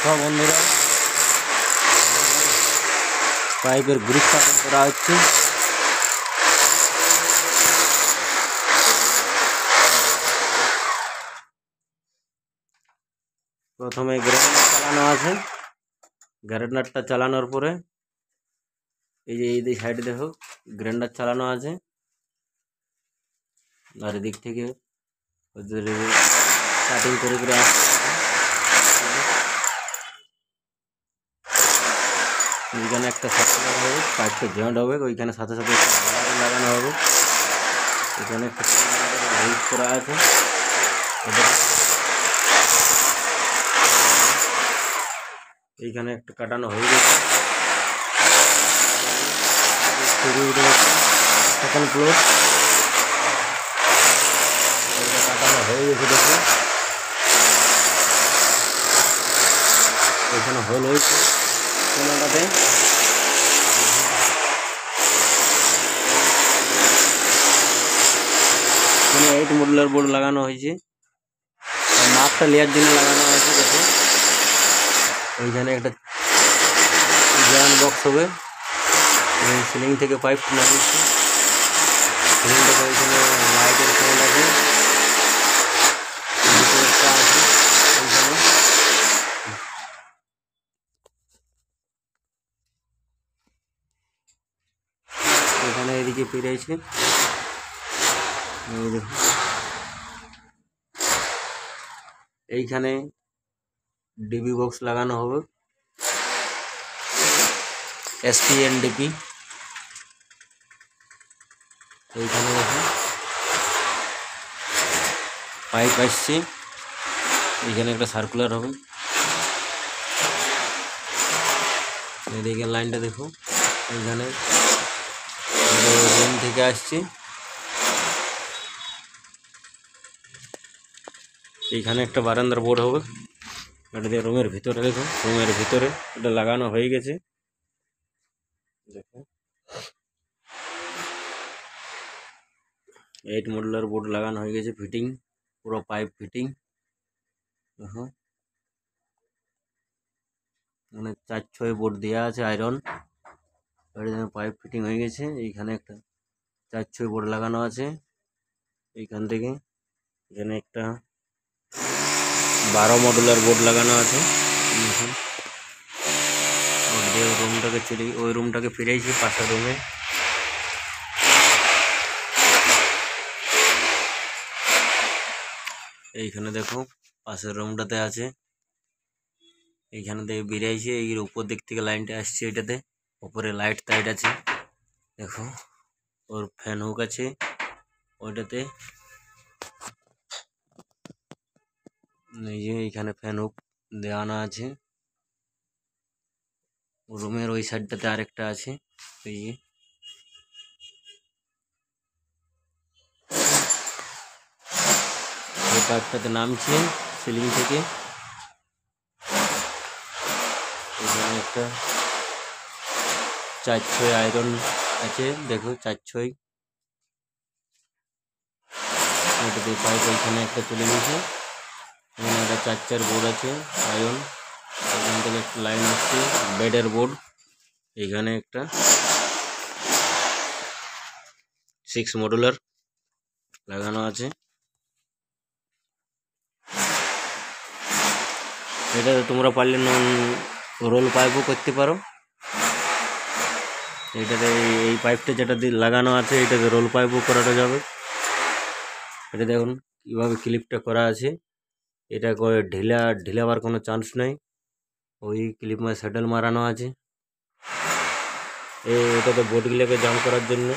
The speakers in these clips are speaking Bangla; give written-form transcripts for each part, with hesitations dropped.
দেখো বন্ধুরা, পাইপের গ্রুপ কাটিং করা হচ্ছে। প্রথমে গ্রাইন্ডার চালানো আছে। গ্রাইন্ডারটা চালানোর পরে এই যে এই সাইডে দেখো গ্রাইন্ডার চালানো আছে, আর এদিক থেকে কাটিং করে করে আসছে। ওইখানে একটা সার্কুলার হবে, পাইপটা জয়েন্ট হবে, ওইখানে সাথে সাথে লাগানো হবে। এখানে একটা হেল্প করা আছে। এইখানে একটা কাটানো হয়ে গেছে। সেকেন্ড ফ্লোর কাটানো হয়ে গেছে। দেখো এখানে হোল হয়েছে কোনাটাতে। এখানে 8 মডেলের বোর্ড লাগানো হয়েছে, মাপটা নেওয়ার জন্য লাগানো হয়েছে। দেখো ওইখানে একটা জয়েন্ট বক্স হবে, সিলিং থেকে পাইপ লাগিয়েছে। সিলিং থেকে ওইখানে লাইটের পয়েন্ট আছে, এখানে এদিকে ফিরেছে। এইখানে ডিবি বক্স লাগানো হবে, SPNDP। এইখানে পাইপ আসছে, এইখানে একটা সার্কুলার হবে। এদিকে লাইনটা দেখো, এইখানে রুম থেকে আসছে। এইখানে একটা বারান্দার বোর্ড হবে, এটা দিয়ে রুমের ভিতরে দেখো, রুমের ভিতরে এটা লাগানো হয়ে গেছে। দেখো 8 মডেলের বোর্ড লাগানো হয়ে গেছে, ফিটিং পুরো পাইপ ফিটিং। দেখো মানে 4-6 বোর্ড দেওয়া আছে আয়রন, পাইপ ফিটিং হয়ে গেছে। এইখানে একটা 4-6 বোর্ড লাগানো আছে। এইখান থেকে এখানে একটা 12 মডেলের বোর্ড লাগানো আছে। রুমটাকে চলে ওই রুমটাকে ফিরেছি পাশের রুমে। এইখানে দেখো পাশের রুমটাতে আছে, এইখানে থেকে বেরিয়েছে। এই উপর দিক থেকে লাইনটা আসছে, এটাতে উপরে লাইট টাইট আছে। দেখো ওর ফ্যান হুক আছে ওইটাতে, এই যে এইখানে ফ্যান হুক দেওয়ানো আছে। রুমের ওই সাইডটাতে আরেকটা আছে। এই যে এই পাইপটাতে নামছে সিলিং থেকে। এখানে একটা 4-6 আয়রন আছে, দেখো 4-6 এটাতে পাইপ ওইখানে একটা চলে গেছে। এখানে একটা 4-4 বোর্ড আছে আয়রন, এখান থেকে একটা লাইন আসছে বেডের বোর্ড। এখানে একটা 6 মডেলের লাগানো আছে। এটা তোমরা পারলে রোল পাইপও করতে পারো। এটাতে এই পাইপটা যেটা লাগানো আছে এটাতে রোল পাইপও করানো যাবে। এটা দেখুন কীভাবে ক্লিপটা করা আছে, এটা করে ঢিলাবার কোনো চান্স নেই। ওই ক্লিপ স্যাডেল মারানো আছে। এটাতে বোর্ডগুলোকে জাম করার জন্য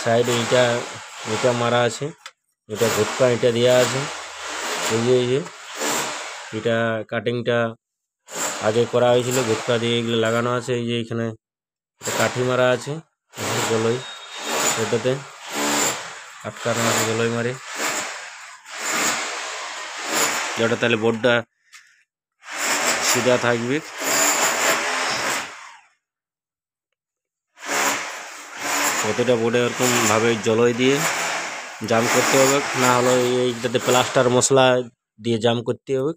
সাইডে ইটা মারা আছে, এটা ভুটকা ইটা দেওয়া আছে। এই যে এটা কাটিংটা আগে করা হয়েছিল, ভুটকা দিয়ে এগুলো লাগানো আছে। এই যে এখানে কাঠি মারা আছে গলই, এটাতে আটকানো আছে গলই মারে, যেটা তাহলে বোর্ডটা সিধা থাকবে। প্রতিটা বোর্ডে এরকমভাবে জলই দিয়ে জাম করতে হবে, না হলে এইটাতে প্লাস্টার মশলা দিয়ে জাম করতে হবে।